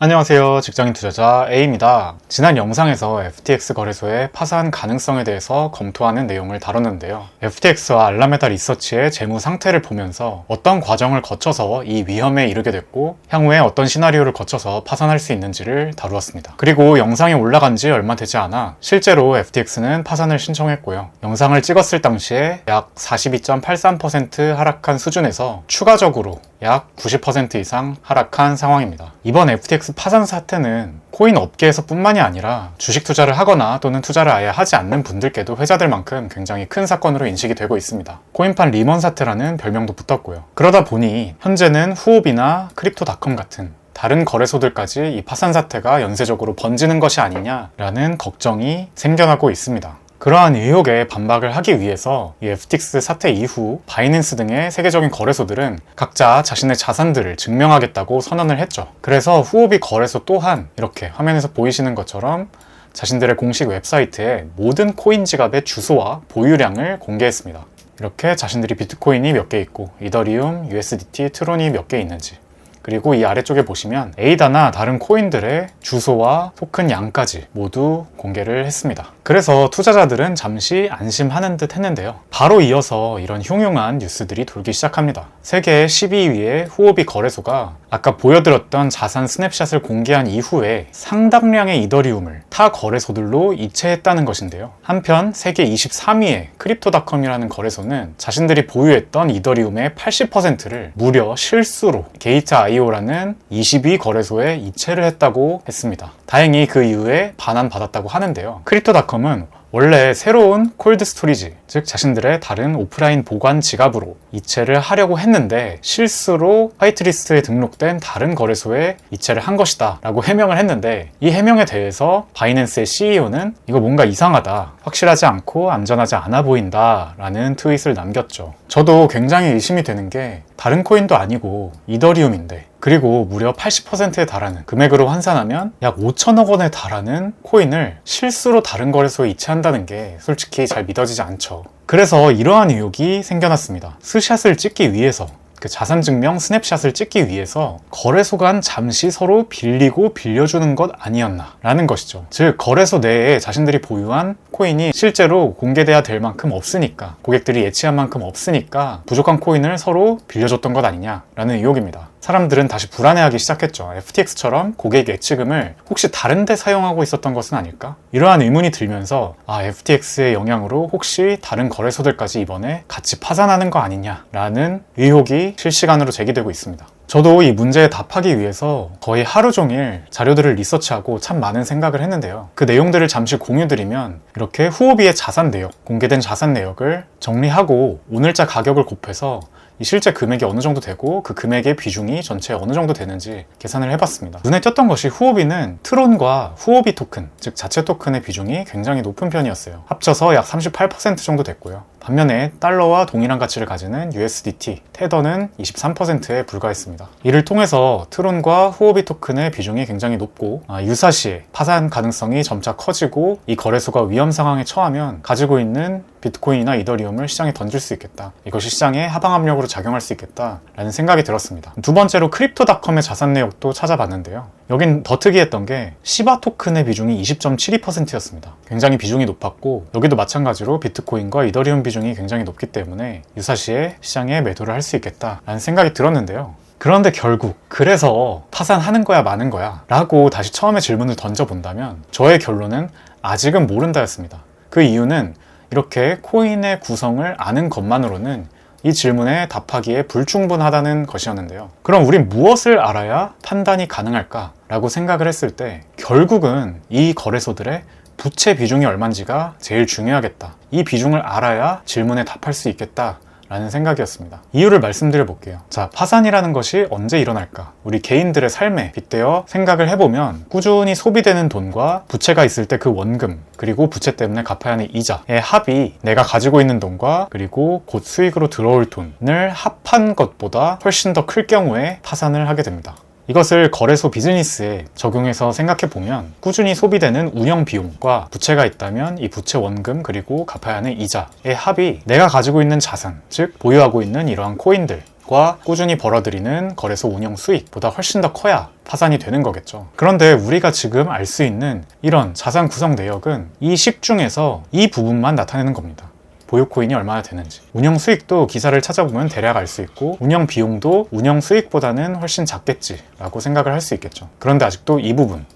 안녕하세요. 직장인 투자자 A입니다. 지난 영상에서 FTX 거래소의 파산 가능성에 대해서 검토하는 내용을 다뤘는데요. FTX와 알라메다 리서치의 재무 상태를 보면서 어떤 과정을 거쳐서 이 위험에 이르게 됐고 향후에 어떤 시나리오를 거쳐서 파산할 수 있는지를 다루었습니다. 그리고 영상이 올라간 지 얼마 되지 않아 실제로 FTX는 파산을 신청했고요. 영상을 찍었을 당시에 약 42.83% 하락한 수준에서 추가적으로 약 90% 이상 하락한 상황입니다. 이번 FTX 파산 사태는 코인 업계에서 뿐만이 아니라 주식 투자를 하거나 또는 투자를 아예 하지 않는 분들께도 회자될 만큼 굉장히 큰 사건으로 인식이 되고 있습니다. 코인판 리먼 사태라는 별명도 붙었고요. 그러다 보니 현재는 후오비나 크립토닷컴 같은 다른 거래소들까지 이 파산 사태가 연쇄적으로 번지는 것이 아니냐라는 걱정이 생겨나고 있습니다. 그러한 의혹에 반박을 하기 위해서 이 FTX 사태 이후 바이낸스 등의 세계적인 거래소들은 각자 자신의 자산들을 증명하겠다고 선언을 했죠. 그래서 후오비 거래소 또한 이렇게 화면에서 보이시는 것처럼 자신들의 공식 웹사이트에 모든 코인 지갑의 주소와 보유량을 공개했습니다. 이렇게 자신들이 비트코인이 몇 개 있고 이더리움, USDT, 트론이 몇 개 있는지, 그리고 이 아래쪽에 보시면 에이다나 다른 코인들의 주소와 토큰 양까지 모두 공개를 했습니다. 그래서 투자자들은 잠시 안심하는 듯 했는데요. 바로 이어서 이런 흉흉한 뉴스들이 돌기 시작합니다. 세계 12위의 후오비 거래소가 아까 보여드렸던 자산 스냅샷을 공개한 이후에 상당량의 이더리움을 타 거래소들로 이체했다는 것인데요. 한편 세계 23위의 크립토닷컴이라는 거래소는 자신들이 보유했던 이더리움의 80%를 무려 실수로 게이트IO라는 20위 거래소에 이체를 했다고 했습니다. 다행히 그 이후에 반환받았다고 하는데요. 크립토닷컴은 원래 새로운 콜드 스토리지, 즉 자신들의 다른 오프라인 보관 지갑으로 이체를 하려고 했는데 실수로 화이트리스트에 등록된 다른 거래소에 이체를 한 것이다 라고 해명을 했는데, 이 해명에 대해서 바이낸스의 CEO는 이거 뭔가 이상하다, 확실하지 않고 안전하지 않아 보인다 라는 트윗을 남겼죠. 저도 굉장히 의심이 되는 게 다른 코인도 아니고 이더리움인데, 그리고 무려 80%에 달하는 금액으로 환산하면 약 5천억 원에 달하는 코인을 실수로 다른 거래소에 이체한다는 게 솔직히 잘 믿어지지 않죠. 그래서 이러한 의혹이 생겨났습니다. 스샷을 찍기 위해서, 그 자산증명 스냅샷을 찍기 위해서 거래소 간 잠시 서로 빌리고 빌려주는 것 아니었나 라는 것이죠. 즉 거래소 내에 자신들이 보유한 코인이 실제로 공개돼야 될 만큼 없으니까, 고객들이 예치한 만큼 없으니까 부족한 코인을 서로 빌려줬던 것 아니냐라는 의혹입니다. 사람들은 다시 불안해하기 시작했죠. FTX처럼 고객 예치금을 혹시 다른 데 사용하고 있었던 것은 아닐까? 이러한 의문이 들면서 FTX의 영향으로 혹시 다른 거래소들까지 이번에 같이 파산하는 거 아니냐라는 의혹이 실시간으로 제기되고 있습니다. 저도 이 문제에 답하기 위해서 거의 하루 종일 자료들을 리서치하고 참 많은 생각을 했는데요. 그 내용들을 잠시 공유드리면, 이렇게 후오비의 자산 내역, 공개된 자산 내역을 정리하고 오늘자 가격을 곱해서 이 실제 금액이 어느 정도 되고 그 금액의 비중이 전체에 어느 정도 되는지 계산을 해봤습니다. 눈에 띄었던 것이 후오비는 트론과 후오비 토큰, 즉 자체 토큰의 비중이 굉장히 높은 편이었어요. 합쳐서 약 38% 정도 됐고요. 반면에 달러와 동일한 가치를 가지는 USDT, 테더는 23%에 불과했습니다. 이를 통해서 트론과 후오비 토큰의 비중이 굉장히 높고 유사시에 파산 가능성이 점차 커지고 이 거래소가 위험 상황에 처하면 가지고 있는 비트코인이나 이더리움을 시장에 던질 수 있겠다, 이것이 시장에 하방 압력으로 작용할 수 있겠다 라는 생각이 들었습니다. 두 번째로 크립토닷컴의 자산 내역도 찾아봤는데요. 여긴 더 특이했던 게 시바 토큰의 비중이 20.72%였습니다. 굉장히 비중이 높았고, 여기도 마찬가지로 비트코인과 이더리움 비중이 굉장히 높기 때문에 유사시에 시장에 매도를 할 수 있겠다 라는 생각이 들었는데요. 그런데 결국 그래서 파산하는 거야 마는 거야 라고 다시 처음에 질문을 던져본다면 저의 결론은 아직은 모른다였습니다. 그 이유는 이렇게 코인의 구성을 아는 것만으로는 이 질문에 답하기에 불충분하다는 것이었는데요. 그럼 우린 무엇을 알아야 판단이 가능할까? 라고 생각을 했을 때 결국은 이 거래소들의 부채 비중이 얼마인지가 제일 중요하겠다. 이 비중을 알아야 질문에 답할 수 있겠다 라는 생각이었습니다. 이유를 말씀드려 볼게요. 자, 파산이라는 것이 언제 일어날까? 우리 개인들의 삶에 빗대어 생각을 해보면 꾸준히 소비되는 돈과 부채가 있을 때 그 원금, 그리고 부채 때문에 갚아야 하는 이자의 합이 내가 가지고 있는 돈과 그리고 곧 수익으로 들어올 돈을 합한 것보다 훨씬 더 클 경우에 파산을 하게 됩니다. 이것을 거래소 비즈니스에 적용해서 생각해보면 꾸준히 소비되는 운영 비용과 부채가 있다면 이 부채 원금 그리고 갚아야 하는 이자의 합이 내가 가지고 있는 자산, 즉 보유하고 있는 이러한 코인들, 수익과 꾸준히 벌어들이는 거래소 운영 수익보다 훨씬 더 커야 파산이 되는 거겠죠. 그런데 우리가 지금 알 수 있는 이런 자산 구성 내역은 이 식 중에서 이 부분만 나타내는 겁니다. 보유 코인이 얼마나 되는지. 운영 수익도 기사를 찾아보면 대략 알 수 있고, 운영 비용도 운영 수익보다는 훨씬 작겠지라고 생각을 할 수 있겠죠. 그런데 아직도 이 부분,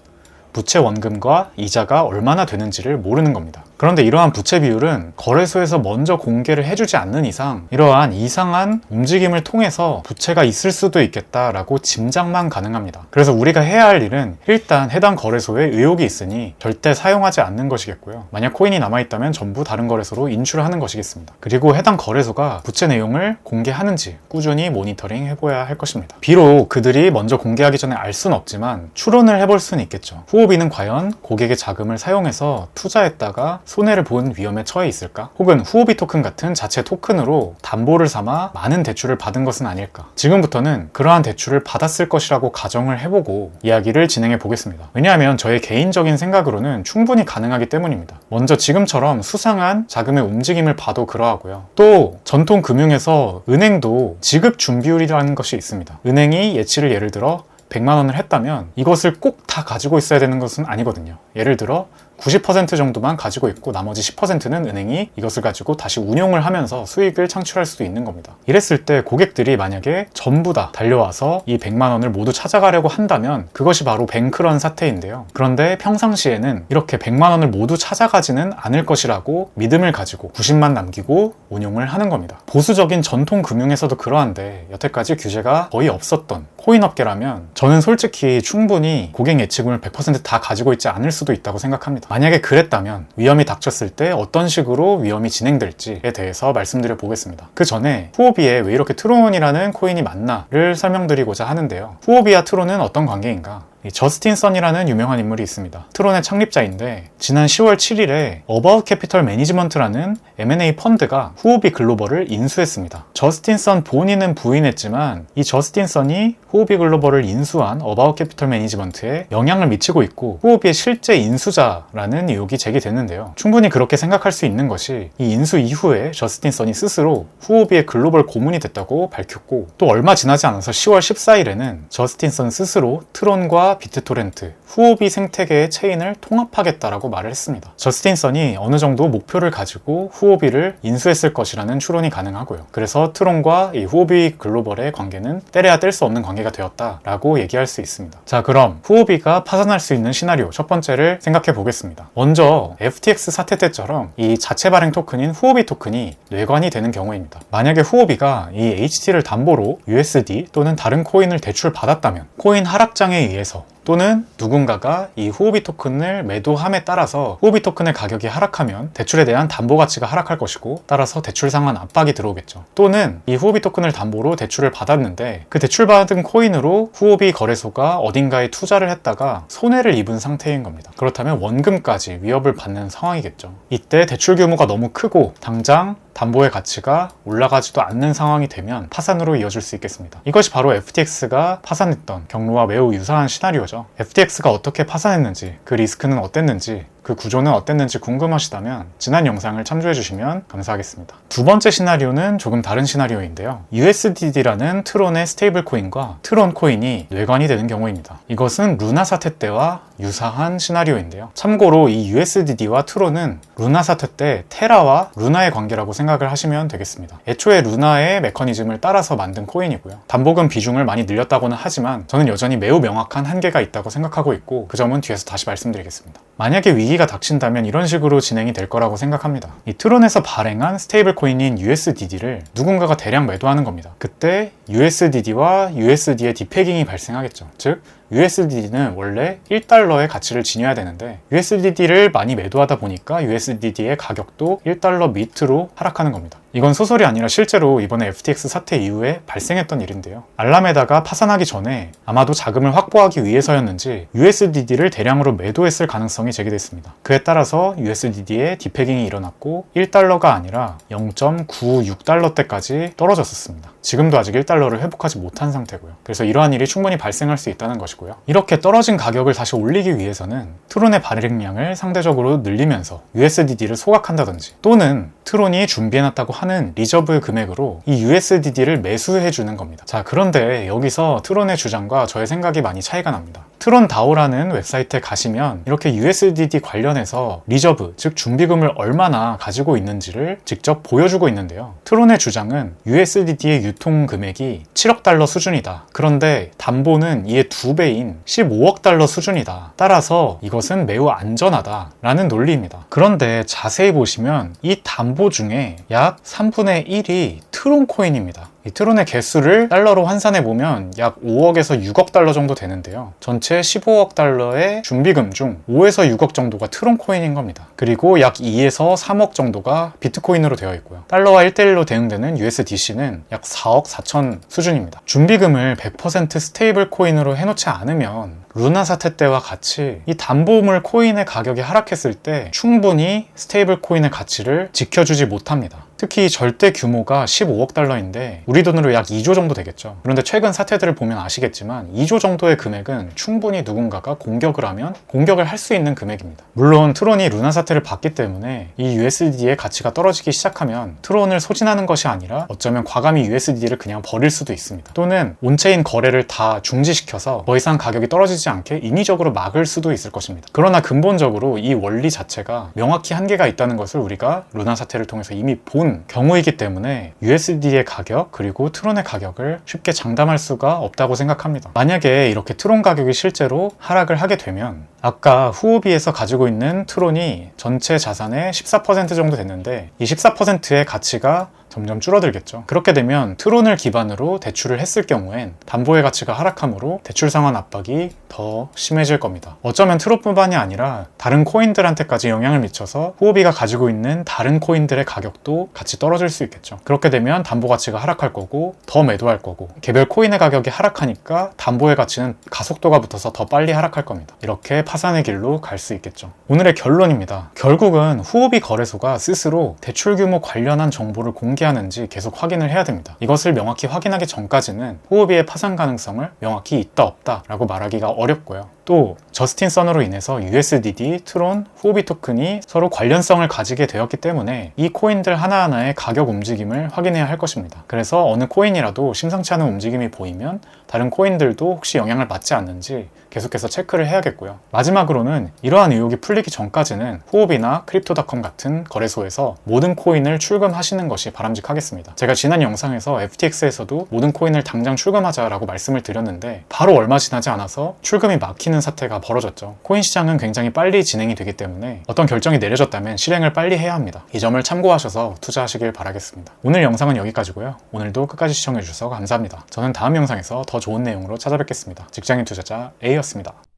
부채 원금과 이자가 얼마나 되는지를 모르는 겁니다. 그런데 이러한 부채 비율은 거래소에서 먼저 공개를 해주지 않는 이상 이러한 이상한 움직임을 통해서 부채가 있을 수도 있겠다라고 짐작만 가능합니다. 그래서 우리가 해야 할 일은 일단 해당 거래소에 의혹이 있으니 절대 사용하지 않는 것이겠고요. 만약 코인이 남아있다면 전부 다른 거래소로 인출하는 것이겠습니다. 그리고 해당 거래소가 부채 내용을 공개하는지 꾸준히 모니터링 해봐야 할 것입니다. 비록 그들이 먼저 공개하기 전에 알 수는 없지만 추론을 해볼 수는 있겠죠. 후오비는 과연 고객의 자금을 사용해서 투자했다가 손해를 본 위험에 처해 있을까? 혹은 후오비 토큰 같은 자체 토큰으로 담보를 삼아 많은 대출을 받은 것은 아닐까? 지금부터는 그러한 대출을 받았을 것이라고 가정을 해보고 이야기를 진행해 보겠습니다. 왜냐하면 저의 개인적인 생각으로는 충분히 가능하기 때문입니다. 먼저 지금처럼 수상한 자금의 움직임을 봐도 그러하고요. 또 전통 금융에서 은행도 지급 준비율이라는 것이 있습니다. 은행이 예치를 예를 들어 100만 원을 했다면 이것을 꼭 다 가지고 있어야 되는 것은 아니거든요. 예를 들어 90% 정도만 가지고 있고 나머지 10%는 은행이 이것을 가지고 다시 운용을 하면서 수익을 창출할 수도 있는 겁니다. 이랬을 때 고객들이 만약에 전부 다 달려와서 이 100만 원을 모두 찾아가려고 한다면 그것이 바로 뱅크런 사태인데요. 그런데 평상시에는 이렇게 100만 원을 모두 찾아가지는 않을 것이라고 믿음을 가지고 90만 남기고 운용을 하는 겁니다. 보수적인 전통 금융에서도 그러한데 여태까지 규제가 거의 없었던 코인업계라면 저는 솔직히 충분히 고객 예치금을 100% 다 가지고 있지 않을 수도 있다고 생각합니다. 만약에 그랬다면 위험이 닥쳤을 때 어떤 식으로 위험이 진행될지에 대해서 말씀드려 보겠습니다. 그 전에 후오비에 왜 이렇게 트론이라는 코인이 많나를 설명드리고자 하는데요. 후오비와 트론은 어떤 관계인가? 저스틴 선이라는 유명한 인물이 있습니다. 트론의 창립자인데 지난 10월 7일에 어바웃 캐피털 매니지먼트라는 M&A 펀드가 후오비 글로벌을 인수했습니다. 저스틴 선 본인은 부인했지만 이 저스틴 선이 후오비 글로벌을 인수한 어바웃 캐피털 매니지먼트에 영향을 미치고 있고 후오비의 실제 인수자라는 의혹이 제기됐는데요. 충분히 그렇게 생각할 수 있는 것이 이 인수 이후에 저스틴 선이 스스로 후오비의 글로벌 고문이 됐다고 밝혔고 또 얼마 지나지 않아서 10월 14일에는 저스틴 선 스스로 트론과 비트토렌트, 후오비 생태계의 체인을 통합하겠다라고 말을 했습니다. 저스틴 선이 어느 정도 목표를 가지고 후오비를 인수했을 것이라는 추론이 가능하고요. 그래서 트론과 이 후오비 글로벌의 관계는 떼려야 뗄 수 없는 관계가 되었다라고 얘기할 수 있습니다. 자, 그럼 후오비가 파산할 수 있는 시나리오 첫 번째를 생각해 보겠습니다. 먼저 FTX 사태 때처럼 이 자체 발행 토큰인 후오비 토큰이 뇌관이 되는 경우입니다. 만약에 후오비가 이 HT를 담보로 USD 또는 다른 코인을 대출 받았다면 코인 하락장에 의해서 또는 누군가가 이 후오비 토큰을 매도함에 따라서 후오비 토큰의 가격이 하락하면 대출에 대한 담보 가치가 하락할 것이고 따라서 대출 상환 압박이 들어오겠죠. 또는 이 후오비 토큰을 담보로 대출을 받았는데 그 대출받은 코인으로 후오비 거래소가 어딘가에 투자를 했다가 손해를 입은 상태인 겁니다. 그렇다면 원금까지 위협을 받는 상황이겠죠. 이때 대출 규모가 너무 크고 당장 담보의 가치가 올라가지도 않는 상황이 되면 파산으로 이어질 수 있겠습니다. 이것이 바로 FTX가 파산했던 경로와 매우 유사한 시나리오죠. FTX가 어떻게 파산했는지, 그 리스크는 어땠는지, 그 구조는 어땠는지 궁금하시다면 지난 영상을 참조해 주시면 감사하겠습니다. 두 번째 시나리오는 조금 다른 시나리오인데요. USDD라는 트론의 스테이블 코인과 트론 코인이 뇌관이 되는 경우입니다. 이것은 루나 사태 때와 유사한 시나리오인데요. 참고로 이 USDD와 트론은 루나 사태 때 테라와 루나의 관계라고 생각을 하시면 되겠습니다. 애초에 루나의 메커니즘을 따라서 만든 코인이고요. 담보금 비중을 많이 늘렸다고는 하지만 저는 여전히 매우 명확한 한계가 있다고 생각하고 있고 그 점은 뒤에서 다시 말씀드리겠습니다. 만약에 위기가 닥친다면 이런 식으로 진행이 될 거라고 생각합니다. 이 트론에서 발행한 스테이블 코인인 USDD를 누군가가 대량 매도하는 겁니다. 그때 USDD와 USD의 디패깅이 발생하겠죠. 즉 USDD는 원래 1달러의 가치를 지녀야 되는데 USDD를 많이 매도하다 보니까 USDD의 가격도 1달러 밑으로 하락하는 겁니다. 이건 소설이 아니라 실제로 이번에 FTX 사태 이후에 발생했던 일인데요. 알라메다가 파산하기 전에 아마도 자금을 확보하기 위해서였는지 USDD를 대량으로 매도했을 가능성이 제기됐습니다. 그에 따라서 USDD의 디패깅이 일어났고 1달러가 아니라 0.96달러대까지 떨어졌었습니다. 지금도 아직 1달러를 회복하지 못한 상태고요. 그래서 이러한 일이 충분히 발생할 수 있다는 것이고 것이고요. 이렇게 떨어진 가격을 다시 올리기 위해서는 트론의 발행량을 상대적으로 늘리면서 USDD를 소각한다든지, 또는 트론이 준비해놨다고 하는 리저브 금액으로 이 USDD를 매수해주는 겁니다. 자, 그런데 여기서 트론의 주장과 저의 생각이 많이 차이가 납니다. 트론다오라는 웨브사이트에 가시면 이렇게 USDD 관련해서 리저브, 즉 준비금을 얼마나 가지고 있는지를 직접 보여주고 있는데요. 트론의 주장은 USDD의 유통 금액이 7억 달러 수준이다. 그런데 담보는 이의 2배인 15억 달러 수준이다. 따라서 이것은 매우 안전하다 라는 논리입니다. 그런데 자세히 보시면 이 담보 중에 약 3분의 1이 트론 코인입니다. 이 트론의 개수를 달러로 환산해 보면 약 5억에서 6억 달러 정도 되는데요. 전체 15억 달러의 준비금 중 5에서 6억 정도가 트론 코인인 겁니다. 그리고 약 2에서 3억 정도가 비트코인으로 되어 있고요. 달러와 1대1로 대응되는 USDC는 약 4억 4천 수준입니다. 준비금을 100% 스테이블 코인으로 해놓지 않으면 루나 사태 때와 같이 이 담보물 코인의 가격이 하락했을 때 충분히 스테이블 코인의 가치를 지켜주지 못합니다. 특히 절대 규모가 15억 달러인데 우리 돈으로 약 2조 정도 되겠죠. 그런데 최근 사태들을 보면 아시겠지만 2조 정도의 금액은 충분히 누군가가 공격을 하면 공격을 할 수 있는 금액입니다. 물론 트론이 루나 사태를 봤기 때문에 이 USDD의 가치가 떨어지기 시작하면 트론을 소진하는 것이 아니라 어쩌면 과감히 USDD를 그냥 버릴 수도 있습니다. 또는 온체인 거래를 다 중지시켜서 더 이상 가격이 떨어지지 않게 인위적으로 막을 수도 있을 것입니다. 그러나 근본적으로 이 원리 자체가 명확히 한계가 있다는 것을 우리가 루나 사태를 통해서 이미 본 경우이기 때문에 USD의 가격 그리고 트론의 가격을 쉽게 장담할 수가 없다고 생각합니다. 만약에 이렇게 트론 가격이 실제로 하락을 하게 되면 아까 후오비에서 가지고 있는 트론이 전체 자산의 14% 정도 됐는데 이 14%의 가치가 점점 줄어들겠죠. 그렇게 되면 트론을 기반으로 대출을 했을 경우엔 담보의 가치가 하락하므로 대출 상환 압박이 더 심해질 겁니다. 어쩌면 트론뿐만이 아니라 다른 코인들한테까지 영향을 미쳐서 후오비가 가지고 있는 다른 코인들의 가격도 같이 떨어질 수 있겠죠. 그렇게 되면 담보 가치가 하락할 거고 더 매도할 거고 개별 코인의 가격이 하락하니까 담보의 가치는 가속도가 붙어서 더 빨리 하락할 겁니다. 이렇게 파산의 길로 갈 수 있겠죠. 오늘의 결론입니다. 결국은 후오비 거래소가 스스로 대출 규모 관련한 정보를 공개하는지 계속 확인을 해야 됩니다. 이것을 명확히 확인하기 전까지는 후오비의 파산 가능성을 명확히 있다 없다 라고 말하기가 어렵고요. 또 저스틴 서너로 인해서 USDD, 트론, 후오비 토큰이 서로 관련성을 가지게 되었기 때문에 이 코인들 하나하나의 가격 움직임을 확인해야 할 것입니다. 그래서 어느 코인이라도 심상치 않은 움직임이 보이면 다른 코인들도 혹시 영향을 받지 않는지 계속해서 체크를 해야겠고요. 마지막으로는 이러한 의혹이 풀리기 전까지는 후오비나 크립토닷컴 같은 거래소에서 모든 코인을 출금하시는 것이 바람직하겠습니다. 제가 지난 영상에서 FTX에서도 모든 코인을 당장 출금하자라고 말씀을 드렸는데 바로 얼마 지나지 않아서 출금이 막히는 사태가 벌어졌죠. 코인 시장은 굉장히 빨리 진행이 되기 때문에 어떤 결정이 내려졌다면 실행을 빨리 해야 합니다. 이 점을 참고하셔서 투자하시길 바라겠습니다. 오늘 영상은 여기까지고요. 오늘도 끝까지 시청해주셔서 감사합니다. 저는 다음 영상에서 더 좋은 내용으로 찾아뵙겠습니다. 직장인 투자자 A였습니다.